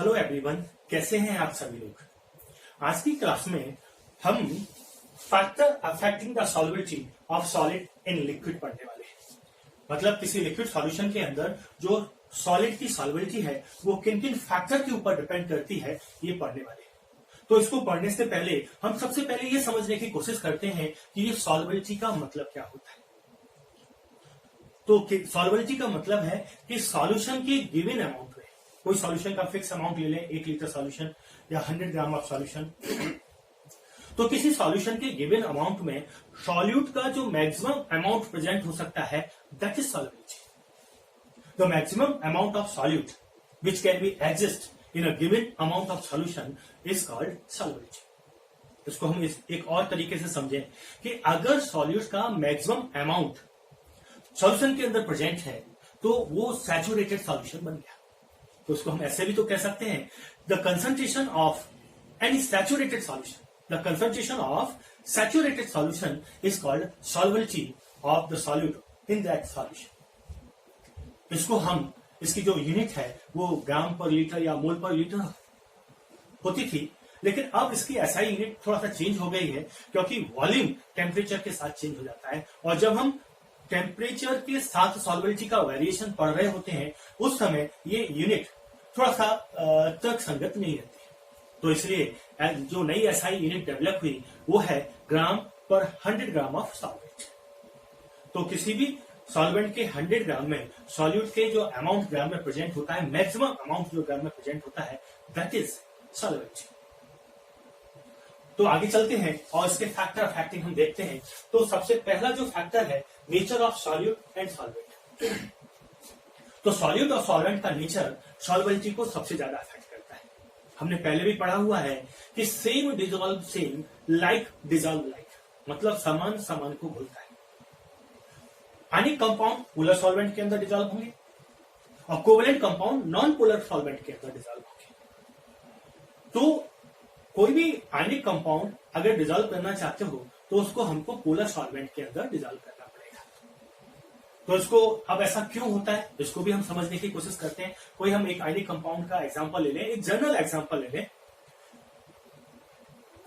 Hello everyone, कैसे हैं आप सभी लोग। आज की क्लास में हम factor affecting the solubility of solid in liquid पढ़ने वाले हैं। मतलब किसी लिक्विड सॉल्यूशन के अंदर जो सॉलिड की सॉल्युबिलिटी है वो किन किन फैक्टर के ऊपर डिपेंड करती है, ये पढ़ने वाले हैं। तो इसको पढ़ने से पहले हम सबसे पहले ये समझने की कोशिश करते हैं कि ये सॉल्युबिलिटी का मतलब क्या होता है। तो सॉल्युबिलिटी का मतलब है कि सॉल्यूशन के गिवन अमाउंट में, कोई सॉल्यूशन का फिक्स अमाउंट ले लें, 1 लीटर सॉल्यूशन या 100 ग्राम ऑफ सॉल्यूशन, तो किसी सॉल्यूशन के गिवन अमाउंट में सॉल्यूट का जो मैक्सिमम अमाउंट प्रेजेंट हो सकता है, that is solubility. The maximum amount of solute which can be exist in a given amount of solution is called solubility. इसको हम एक और तरीके से समझें कि अगर सॉल्यूट का मैक्सिमम अमाउंट सॉल्यूशन के अंदर प्रेजेंट है तो वो सैचुरेटेड सॉल्यूशन बन गया। तो उसको हम ऐसे भी तो कह सकते हैं, the concentration of any saturated solution, the concentration of saturated solution is called solubility of the solute in that solution. इसको हम, इसकी जो यूनिट है वो ग्राम पर लीटर या मोल पर लीटर होती थी, लेकिन अब इसकी एसआई यूनिट थोड़ा सा चेंज हो गई है क्योंकि वॉल्यूम टेम्परेचर के साथ चेंज हो जाता है, और जब हम टेम्परेचर के साथ सॉल्युबिलिटी का वेरिएशन पढ़ रहे होते हैं उस समय ये यूनिट थोड़ा सा तर्कसंगत नहीं रहती। तो इसलिए जो नई एसआई यूनिट डेवलप हुई वो है ग्राम पर 100 ग्राम ऑफ सॉल्वेंट। तो किसी भी सॉल्वेंट के 100 ग्राम में सॉल्यूट के जो अमाउंट ग्राम में प्रेजेंट होता है, मैक्सिमम अमाउंट जो ग्राम में प्रेजेंट होता है, दैट इज सॉल्वेंट। तो आगे चलते हैं और इसके फैक्टर अफेक्टिंग हम देखते हैं। तो सबसे पहला जो फैक्टर है nature of solute and solvent. तो सॉल्यूट और सॉल्वेंट का नेचर सॉल्युबिलिटी को सबसे ज्यादा अफेक्ट करता है। हमने पहले भी पढ़ा हुआ है कि same dissolve same, like dissolve like, मतलब समान समान को घुलता है। आयनिक कंपाउंड पोलर सॉल्वेंट के अंदर डिजॉल्व होंगे और covalent compound non polar solvent के अंदर डिजॉल्व होंगे। तो कोई भी आयनिक कंपाउंड अगर डिजॉल्व करना चाहते हो तो उसको हमको पोलर सॉल्वेंट के अंदर डिजॉल्व करना पड़ेगा। तो इसको अब ऐसा क्यों होता है, इसको भी हम समझने की कोशिश करते हैं। कोई हम एक आयनिक कंपाउंड का एग्जांपल ले लें, एक जनरल एग्जांपल ले लें।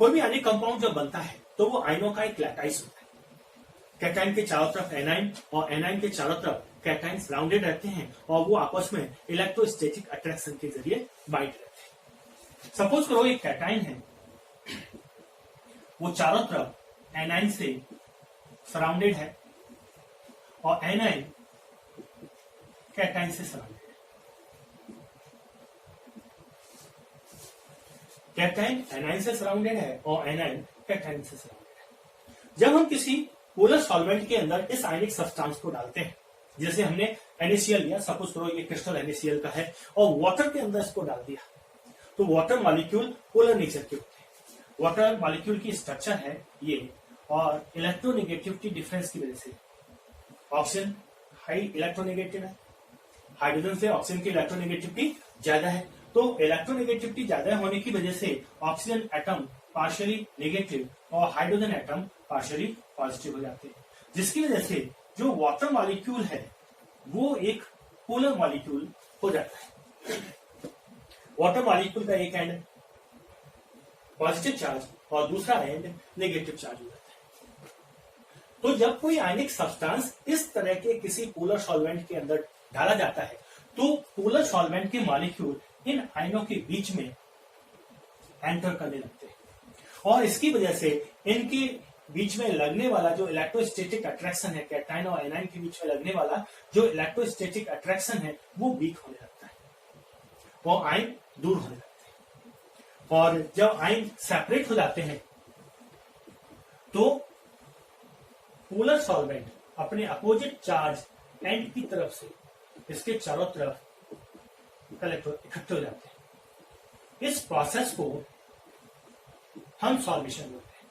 कोई भी आयनिक कंपाउंड जब बनता है तो वो आयनों का एक लैटाइस होता है। कैटाइन के चारों तरफ एनाइन और एनाइन के चारों तरफ कैटाइन राउंडेड रहते हैं और वो आपस में इलेक्ट्रोस्टैटिक अट्रैक्शन के जरिए बाइंड रहते हैं। सपोज करो एक कैटाइन है, वो चारों तरफ एनाइन से सराउंडेड है और एनाइन कैटाइन से सराउंडेड है। कैटाइन एनाइन से सराउंडेड है और एनाइन कैटाइन से सराउंडेड है। जब हम किसी पोलर सॉल्वेंट के अंदर इस आयनिक सब्सटेंस को डालते हैं, जैसे हमने NaCl लिया, सपोज करो ये क्रिस्टल NaCl का है, और वाटर के अंदर इसको डाल दिया, तो वाटर मॉलिक्यूल पोलर नेचर के होते हैं। वाटर मॉलिक्यूल की स्ट्रक्चर है ये, और इलेक्ट्रोनेगेटिविटी डिफरेंस की वजह से ऑक्सीजन हाई इलेक्ट्रोनेगेटिव है, हाइड्रोजन से ऑक्सीजन की इलेक्ट्रोनेगेटिविटी ज्यादा है। तो इलेक्ट्रोनेगेटिविटी ज्यादा होने की वजह से ऑक्सीजन एटम पार्शियली नेगेटिव और हाइड्रोजन एटम पार्शियली पॉजिटिव हो जाते हैं, जिसकी वजह से जो वाटर मॉलिक्यूल है वो एक पोलर मॉलिक्यूल हो जाता है। वाटर मॉलिक्यूल का एक एंड पॉजिटिव चार्ज और दूसरा एंड नेगेटिव चार्ज हो जाता है। तो जब कोई आयनिक सब्सटेंस इस तरह के किसी पोलर सॉल्वेंट के अंदर डाला जाता है तो पोलर सॉल्वेंट के मॉलिक्यूल इन आयनों के बीच में एंटर करने लगते हैं, और इसकी वजह से इनके बीच में लगने वाला जो इलेक्ट्रोस्टैटिक अट्रैक्शन है, कैटाइन और एनाइन के बीच में लगने वाला जो इलेक्ट्रोस्टैटिक अट्रैक्शन है वो वीक होने लगता है और आयन दूर होने लगते हैं। और जब आयन सेपरेट हो जाते हैं तो पोलर सॉल्वेंट अपने अपोजिट चार्ज एंड की तरफ से इसके चारों तरफ इकट्ठे हो जाते हैं। इस प्रोसेस को हम सॉल्वेशन बोलते हैं।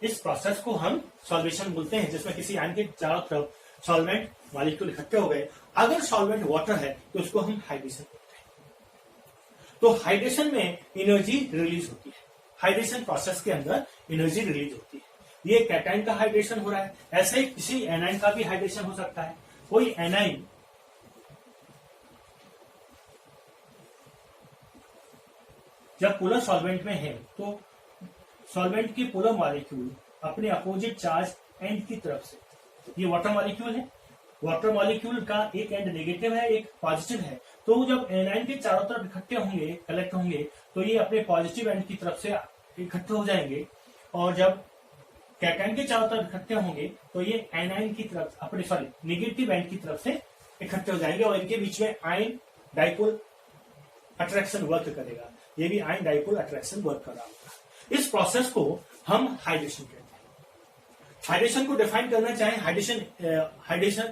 इस प्रोसेस को हम सॉल्वेशन बोलते हैं, जिसमें किसी आयन के चारों तरफ सॉल्वेंट मॉलिक्यूल इकट्ठे हो गए। अगर सॉल्वेंट वाटर है तो उसको हम हाइड्रेशन बोलते हैं। तो हाइड्रेशन में एनर्जी रिलीज होती है, हाइड्रेशन प्रोसेस के अंदर एनर्जी रिलीज होती है। ये कैटाइन का हाइड्रेशन हो रहा है, ऐसे ही किसी एनाइन का भी हाइड्रेशन हो सकता है। कोई एनाइन जब पोलर सॉल्वेंट में है तो सॉल्वेंट के पोलर मॉलिक्यूल अपने अपोजिट चार्ज एंड की तरफ से, ये वाटर मॉलिक्यूल है, वाटर मॉलिक्यूल का एक एंड नेगेटिव है, एक पॉजिटिव है, तो जब एनाइन के चारों तरफ इकट्ठे होंगे, कलेक्ट होंगे, तो ये अपने पॉजिटिव एंड की तरफ से इकट्ठे हो जाएंगे, और जब कैटायन के चारों तरफ इकट्ठे होंगे तो ये एनाइन की तरफ अपने नेगेटिव एंड की तरफ से इकट्ठे हो जाएंगे, और इनके बीच में आयन डाइपोल अट्रैक्शन वर्क करेगा। ये भी आयन डाइपोल अट्रैक्शन वर्क कर रहा होगा। इस प्रोसेस को हम हाइड्रेशन कहते हैं। हाइड्रेशन को डिफाइन करना चाहे, हाइड्रेशन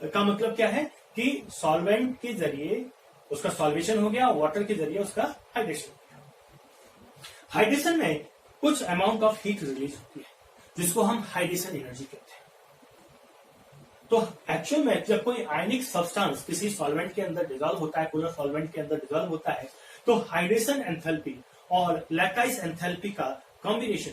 का मतलब क्या है कि सॉल्वेंट के जरिए उसका सॉल्वेशन हो गया, वाटर के जरिए उसका हाइड्रेशन हो गया। हाइड्रेशन में कुछ अमाउंट ऑफ हीट रिलीज होती है जिसको हम हाइड्रेशन एनर्जी कहते हैं। तो एक्चुअल में जब कोई आयनिक सब्सटेंस किसी सॉल्वेंट के अंदर डिजॉल्व होता है, पोलर सॉल्वेंट के अंदर डिजॉल्व होता है, तो हाइड्रेशन एंथैल्पी और लैटाइस एंथैल्पी का कॉम्बिनेशन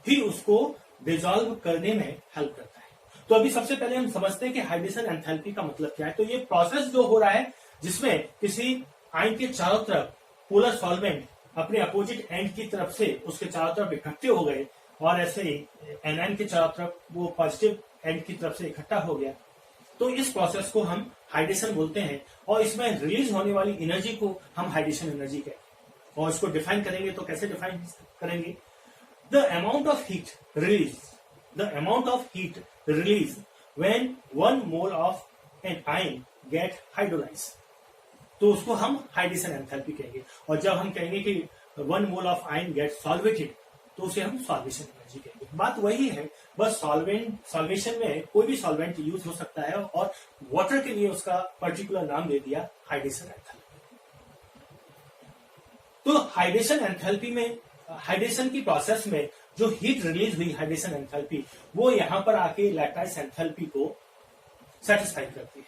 फिर उसको डिजॉल्व करने में हेल्प करता है। तो अभी सबसे पहले हम समझते हैं कि हाइड्रेशन एंथैल्पी का मतलब क्या है। तो ये प्रोसेस जो हो रहा है जिसमें किसी आयन के चारों तरफ पोलर सॉल्वेंट अपने अपोजिट एंड की तरफ से उसके चारों तरफ इकट्ठे हो गए, और ऐसे ही एनायन के चारों तरफ वो पॉजिटिव एंड की तरफ से इकट्ठा हो गया, तो इस प्रोसेस को हम हाइड्रेशन बोलते हैं, और इसमें रिलीज होने वाली एनर्जी को हम हाइड्रेशन एनर्जी कहते हैं। और इसको डिफाइन करेंगे तो कैसे डिफाइन करेंगे? The amount of heat release when 1 mole of an ion get hydrolyse, तो उसको हम हाइड्रेशन एंथैल्पी कहेंगे। और जब हम कहेंगे कि 1 mole of ion get solvated, तो उसे हम सॉल्वेशन एनर्जी कहेंगे। बात वही है, बस सॉल्वेशन में कोई भी सॉल्वेंट यूज हो सकता है, और वाटर के लिए उसका पर्टिकुलर नाम दे दिया हाइड्रेशन एंथैल्पी। तो हाइड्रेशन एंथैल्पी में, हाइड्रेशन की प्रोसेस में जो हीट रिलीज हुई हाइड्रेशन एंथैल्पी, वो यहां पर आके लैटाइस एंथैल्पी को सेटिस्फाई करती है।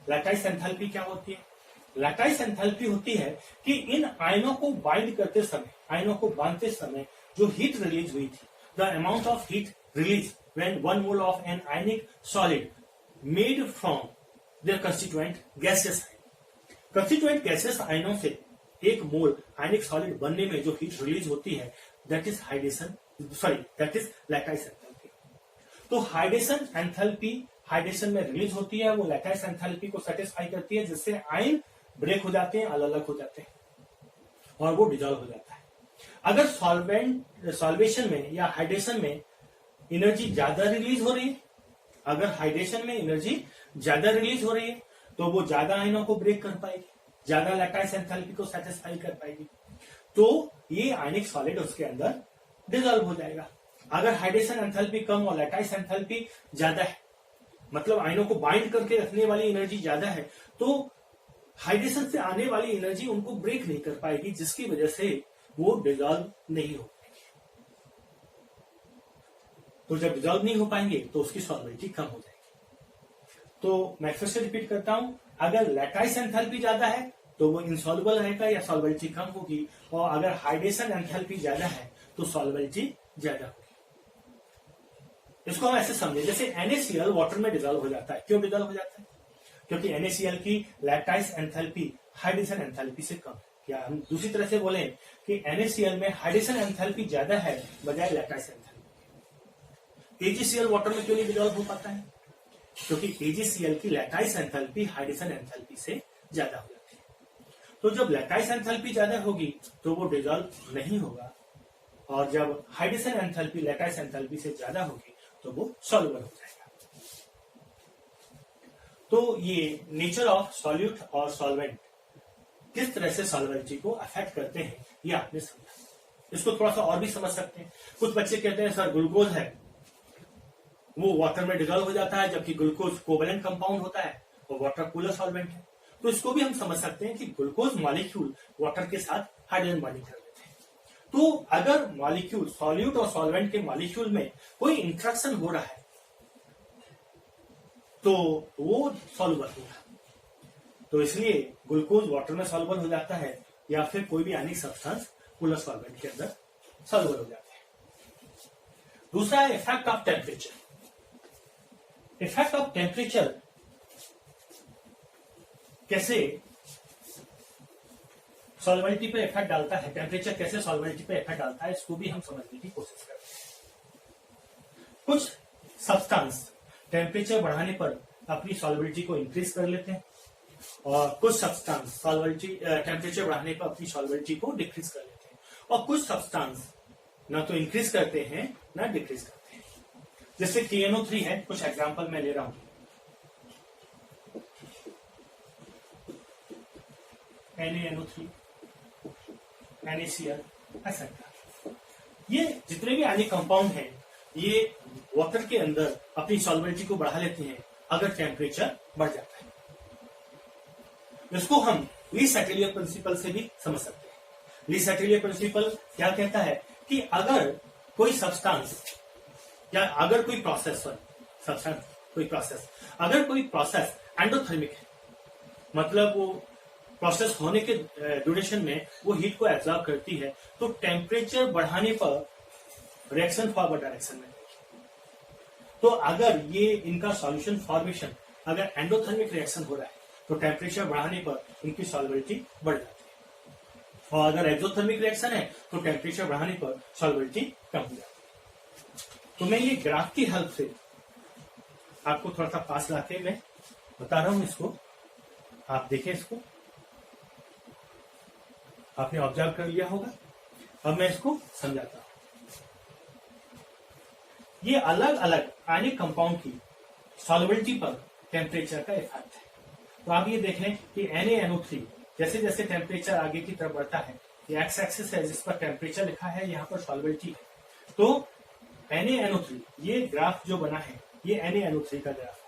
लैटाइस एंथैल्पी क्या होती है? लैटाइस एंथैल्पी होती है कि इन आयनों को बाइंड करते समय, आयनों को बांधते समय जो हीट रिलीज हुई थी, the amount of heat release when 1 mole of an ionic solid made from their constituent gases gases आयनों से 1 मोल आयनिक सॉलिड बनने में जो हीट रिलीज होती है, दैट इज लैटाइस एंथैल्पी। तो हाइड्रेशन एंथैल्पी हाइड्रेशन में रिलीज होती है, वो लैटाइस एंथैल्पी को सेटिस्फाई करती है, जिससे आयन ब्रेक हो जाते हैं, अलग हो जाते हैं, और वो डिजॉल्व हो जाता है। अगर सॉल्वेशन में या हाइड्रेशन में एनर्जी ज्यादा रिलीज हो रही है, अगर हाइड्रेशन में एनर्जी ज्यादा रिलीज हो रही है, तो वो ज्यादा आयनों को ब्रेक कर पाएगी, ज्यादा लैटाइस एंथैल्पी को सेटिस्फाई कर पाएगी, तो ये आयनिक सॉलिड उसके अंदर डिजॉल्व हो जाएगा। अगर हाइड्रेशन एंथैल्पी कम और लैटाइस एंथैल्पी ज्यादा है, मतलब आयनों को बाइंड करके रखने वाली एनर्जी ज्यादा है, तो हाइड्रेशन से आने वाली एनर्जी उनको ब्रेक नहीं कर पाएगी, जिसकी वजह से वो डिजॉल्व नहीं हो पाएगी। तो जब डिजॉल्व नहीं हो पाएंगे तो उसकी सॉल्वेबिलिटी कम हो जाएगी। तो मैं फिर से रिपीट करता हूं, अगर लैटाइस एंथैल्पी ज्यादा है तो वो इनसॉल्युबल रहेगा या सॉल्वेबिलिटी कम होगी, और अगर हाइड्रेशन एंथैल्पी ज्यादा है तो सॉल्वेबिलिटी ज्यादा होगी। इसको हम ऐसे समझे, जैसे NaCl वाटर में डिजॉल्व हो जाता है। क्यों डिजॉल्व हो जाता है? क्योंकि NaCl की लैटाइस एंथैल्पी हाइड्रेशन एंथैल्पी से कम है। या हम दूसरी तरह से बोलें कि NaCl में हाइड्रेशन एंथैल्पी ज्यादा है बजाय लैटाइस एंथैल्पी। AgCl वाटर में क्यों नहीं डिजॉल्व हो पाता है? क्योंकि AgCl की लैटाइस एंथैल्पी हाइड्रेशन एंथैल्पी से ज्यादा हो जाती है। तो जब लैटाइस एंथैल्पी ज्यादा होगी तो वो डिजॉल्व नहीं होगा, और जब हाइड्रेशन एंथैल्पी लैटाइस एंथैल्पी से ज्यादा होगी तो वो सॉल्युबल हो जाएगा। तो ये नेचर ऑफ सॉल्यूट और सॉल्वेंट किस तरह से सॉल्वेबिलिटी को अफेक्ट करते हैं, ये आपने समझा। इसको थोड़ा सा और भी समझ सकते हैं। कुछ बच्चे कहते हैं सर ग्लूकोज है, वो वाटर में डिजॉल्व हो जाता है, जबकि ग्लूकोज कोवेलेंट कंपाउंड होता है और वाटर पोलर सॉल्वेंट है। तो इसको भी हम समझ सकते हैं कि ग्लूकोज मॉलिक्यूल वाटर के साथ हाइड्रोजन बॉन्डिंग कर लेते हैं। तो अगर मॉलिक्यूल सॉल्यूट और सॉल्वेंट के मॉलिक्यूल में कोई इंट्रैक्शन हो रहा है तो वो सॉल्युबल होगा। तो इसलिए ग्लूकोज वाटर में सॉल्युबल हो जाता है, या फिर कोई भी आयनिक सब्सटेंस पोलर सॉल्वेंट के अंदर सॉल्युबल हो जाते हैं। दूसरा है effect of temperature. Effect of temperature कैसे सॉल्वेबिलिटी पे इफेक्ट डालता है, टेम्परेचर कैसे सॉल्वेबिलिटी पे इफेक्ट डालता है, इसको भी हम समझने की कोशिश करते हैं। कुछ सब्सटेंस टेम्परेचर बढ़ाने पर अपनी सॉल्वेबिलिटी को इंक्रीज कर लेते हैं और कुछ सब्सटेंस सॉल्वेबिलिटी टेम्परेचर बढ़ाने पर अपनी सॉल्वेबिलिटी को डिक्रीज कर लेते हैं और कुछ सब्सटेंस ना तो इंक्रीज करते हैं ना डिक्रीज करते हैं। जैसे KNO3 है, कुछ एग्जांपल मैं ले रहा हूं। NaNO3, NaCl, etc. ये जितने भी आयनिक कंपाउंड हैं ये वाटर के अंदर अपनी सॉल्वेबिलिटी को बढ़ा लेते हैं अगर टेम्परेचर बढ़ जाता है। इसको हम लीस एटोलियर प्रिंसिपल से भी समझ सकते हैं। लीस एटोलियर प्रिंसिपल क्या कहता है कि अगर कोई सब्सटेंस या अगर कोई प्रोसेस अगर कोई प्रोसेस एंडोथर्मिक है, मतलब वो प्रोसेस होने के ड्यूरेशन में वो हीट को एब्जॉर्ब करती है, तो टेम्परेचर बढ़ाने पर रिएक्शन फॉरवर्ड डायरेक्शन में। तो अगर ये इनका सॉल्यूशन फॉर्मेशन अगर एंडोथर्मिक रिएक्शन हो रहा है तो टेम्परेचर बढ़ाने पर इनकी सॉल्वेबिलिटी बढ़ जाती है और अगर एक्सोथर्मिक रिएक्शन है तो टेम्परेचर बढ़ाने पर सॉल्वेबिलिटी कम हो जाती है। तो मैं ये ग्राफ की हेल्प से आपको थोड़ा सा पास लाके मैं बता रहा हूं इसको, आप देखें इसको, आपने ऑब्जर्व कर लिया होगा। अब मैं इसको समझाता हूं। ये अलग अलग आयनिक कंपाउंड की सॉल्वेबिलिटी पर टेम्परेचर का इफेक्ट है। तो आप ये देख लें कि NaNO3 जैसे जैसे टेम्परेचर आगे की तरफ बढ़ता है, ये एक्स एक्सिस है जिस पर टेम्परेचर लिखा है, यहाँ पर सॉल्वेबिलिटी है। तो NaNO3 ये ग्राफ जो बना है ये NaNO3 का ग्राफ है।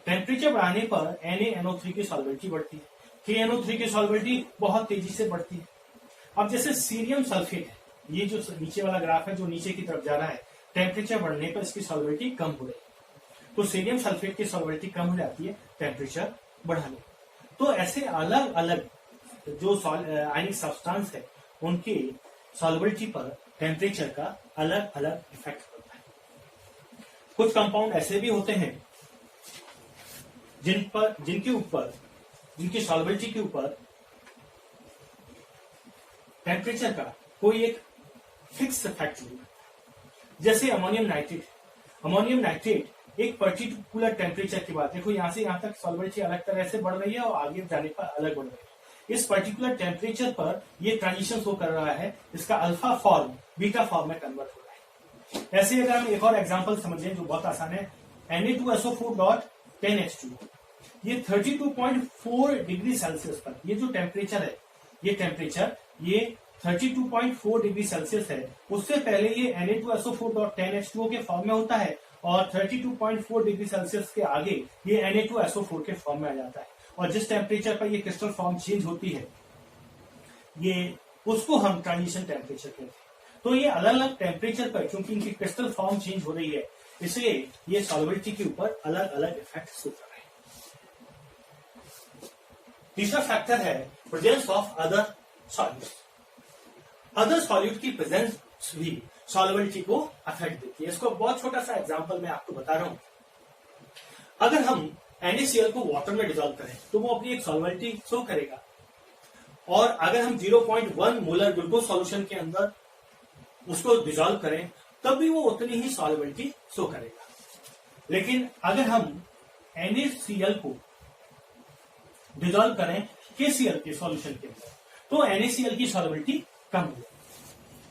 टेम्परेचर बढ़ाने पर NaNO3 की सॉल्वेबिलिटी बढ़ती है, KNO3 की सॉल्वेबिलिटी बहुत तेजी से बढ़ती है। अब जैसे सीरियम सल्फेट है, ये जो नीचे वाला ग्राफ है जो नीचे की तरफ जा रहा है, टेम्परेचर बढ़ने पर इसकी सॉल्वेबिलिटी कम हो रही है। तो सीरियम सल्फेट की सॉल्वेबिलिटी कम हो जाती है टेम्परेचर बढ़ाने। तो ऐसे अलग अलग जो आयनिक सब्सटेंस है उनकी सॉल्वेबिलिटी पर टेम्परेचर का अलग अलग इफेक्ट पड़ता है। कुछ कंपाउंड ऐसे भी होते हैं जिनकी सॉल्वेबिलिटी के ऊपर टेम्परेचर का कोई एक फिक्स इफेक्ट नहीं होता। जैसे अमोनियम नाइट्रेट एक पर्टिकुलर टेम्परेचर की बात, देखो यहां से यहां तक सॉल्वेबिलिटी अलग तरह से बढ़ रही है और आगे जाने पर अलग बढ़ रही है। इस पर्टिकुलर टेम्परेचर पर ये ट्रांजिशन शो कर रहा है, इसका अल्फा फॉर्म बीटा फॉर्म में कन्वर्ट हो रहा है। ऐसे अगर हम एक और एग्जांपल समझें जो बहुत आसान है, Na2SO4.10H2, ये 32.4 डिग्री सेल्सियस पर ये जो टेम्परेचर है, ये 32.4 डिग्री सेल्सियस है। उससे पहले ये Na2SO4.10H2O के फॉर्म में होता है और 32.4 डिग्री सेल्सियस के आगे ये Na2SO4 के फॉर्म में आ जाता है। और जिस टेम्परेचर पर ये क्रिस्टल फॉर्म चेंज होती है, ये उसको हम ट्रांजिशन टेम्परेचर कहते हैं। तो ये अलग अलग टेम्परेचर पर क्योंकि इनकी क्रिस्टल फॉर्म चेंज हो रही है, इसलिए ये सॉल्वेबिलिटी के ऊपर अलग अलग इफेक्ट शो कर रहे हैं। तीसरा फैक्टर है presence of other solute. Other solute की प्रेजेंस भी सॉल्वेबिलिटी को अफेक्ट देती है। इसको बहुत छोटा सा एग्जांपल मैं आपको बता रहा हूं। अगर हम NaCl को वाटर में डिजोल्व करें तो वो अपनी एक सॉल्वेबिलिटी शो करेगा, और अगर हम 0.1 मोलर ग्लूकोज सॉल्यूशन के अंदर उसको डिजोल्व करें तब भी वो उतनी ही सॉल्वेबिलिटी शो करेगा। लेकिन अगर हम NaCl को डिजोल्व करें KCl के सॉल्यूशन के अंदर तो NaCl की सॉल्वेबिलिटी कम हो जाएगी।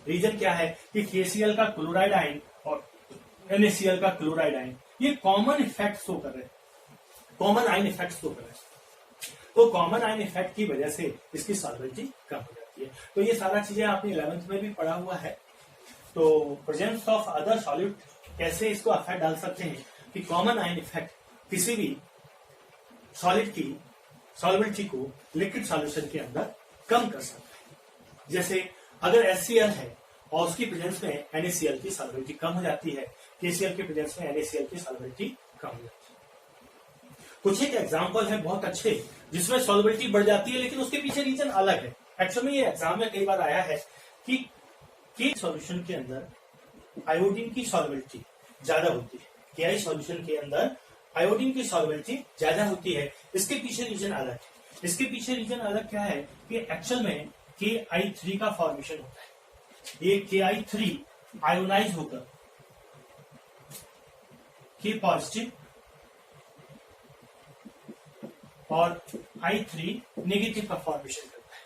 रीजन क्या है कि KCl का क्लोराइड आयन और NaCl का क्लोराइड आयन ये कॉमन इफेक्ट शो कर रहे हैं, कॉमन आयन इफेक्ट शो कर रहे हैं। तो कॉमन आयन इफेक्ट की वजह से इसकी सॉल्वेबिलिटी कम हो जाती है। तो ये सारा चीजें आपने 11th में भी पढ़ा हुआ है। तो प्रेजेंस ऑफ अदर सॉल्यूट कैसे इसको अफेक्ट डाल सकते हैं कि कॉमन आयन इफेक्ट किसी भी सॉलिड की सॉल्वेबिलिटी को लिक्विड सॉल्यूशन के अंदर कम कर सकता है। जैसे अगर HCl है और उसकी प्रेजेंस में NaCl की सॉल्वेबिलिटी कम हो जाती है, KCl की प्रेजेंस में NaCl की सॉल्वेबिलिटी कम हो जाती है। कुछ एक एग्जांपल है बहुत अच्छे जिसमें सॉल्वेबिलिटी बढ़ जाती है लेकिन उसके पीछे रीजन अलग है। एक्चुअली में ये एग्जाम में कई बार आया है कि सॉल्यूशन के अंदर आयोडीन की सॉल्वेबिलिटी ज्यादा होती है, KI सॉल्यूशन के अंदर आयोडीन की सॉल्वेबिलिटी ज्यादा होती है। इसके पीछे रीजन अलग है। इसके पीछे रीजन अलग क्या है कि एक्चुअल में KI3 का फॉर्मेशन होता है। ये KI3 आयोनाइज होकर K पॉजिटिव और I3 नेगेटिव का फॉर्मेशन करता है,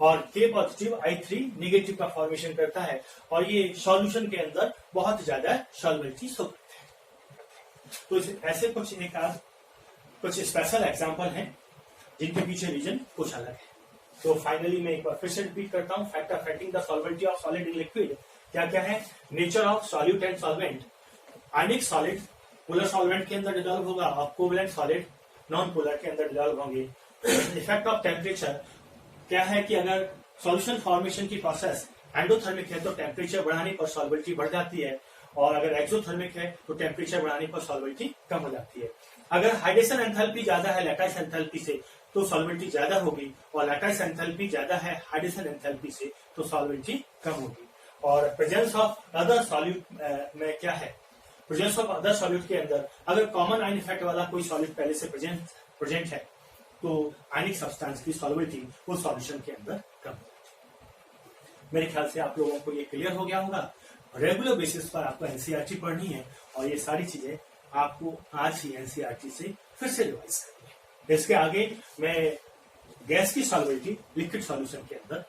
और K पॉजिटिव I3 नेगेटिव का फॉर्मेशन करता है, और ये सॉल्यूशन के अंदर बहुत ज्यादा सॉल्वेबिलिटी हो करते हैं। तो ऐसे कुछ स्पेशल एग्जांपल हैं जिनके पीछे रीजन कुछ अलग है। तो फाइनली मैं एक बार फिर से रिपीट करता हूं, factor affecting the solubility of solid in liquid क्या क्या है? Nature of solute and solvent, ionic solid polar solvent के अंदर डिसॉल्व होगा और कोवलेंट सॉलिड नॉन पोलर के अंदर डिसॉल्व होंगे। इफेक्ट ऑफ टेम्परेचर क्या है कि अगर सॉल्यूशन फॉर्मेशन की प्रोसेस एंडोथर्मिक है तो टेम्परेचर बढ़ाने पर सॉल्वेबिलिटी बढ़ जाती है, और अगर एक्सोथर्मिक है तो टेम्परेचर बढ़ाने पर सॉल्वेबिलिटी कम हो जाती है। अगर हाइड्रेशन एंथैल्पी ज्यादा है लैटिस एंथैल्पी से तो सॉल्वेबिलिटी ज्यादा होगी, और लैटिस एंथैल्पी ज्यादा है हाइड्रेशन एंथैल्पी से तो सॉल्वेबिलिटी कम होगी। और प्रेजेंस ऑफ अदर सॉल्यूट में क्या है? प्रेजेंस ऑफ अदर सॉल्यूट के अंदर अगर कॉमन आयन इफेक्ट वाला कोई सॉल्यूट पहले से प्रेजेंट है तो आयनिक सब्सटेंस की सॉल्वेबिलिटी उस सॉल्यूशन के अंदर कम होगी। मेरे ख्याल से आप लोगों को ये क्लियर हो गया होगा। रेगुलर बेसिस पर आपको एनसीईआरटी पढ़नी है, और ये सारी चीजें आपको आज ही एनसीईआरटी से फिर से रिवाइज करनी है। इसके आगे मैं गैस की सॉल्वेबिलिटी लिक्विड सॉल्यूशन के अंदर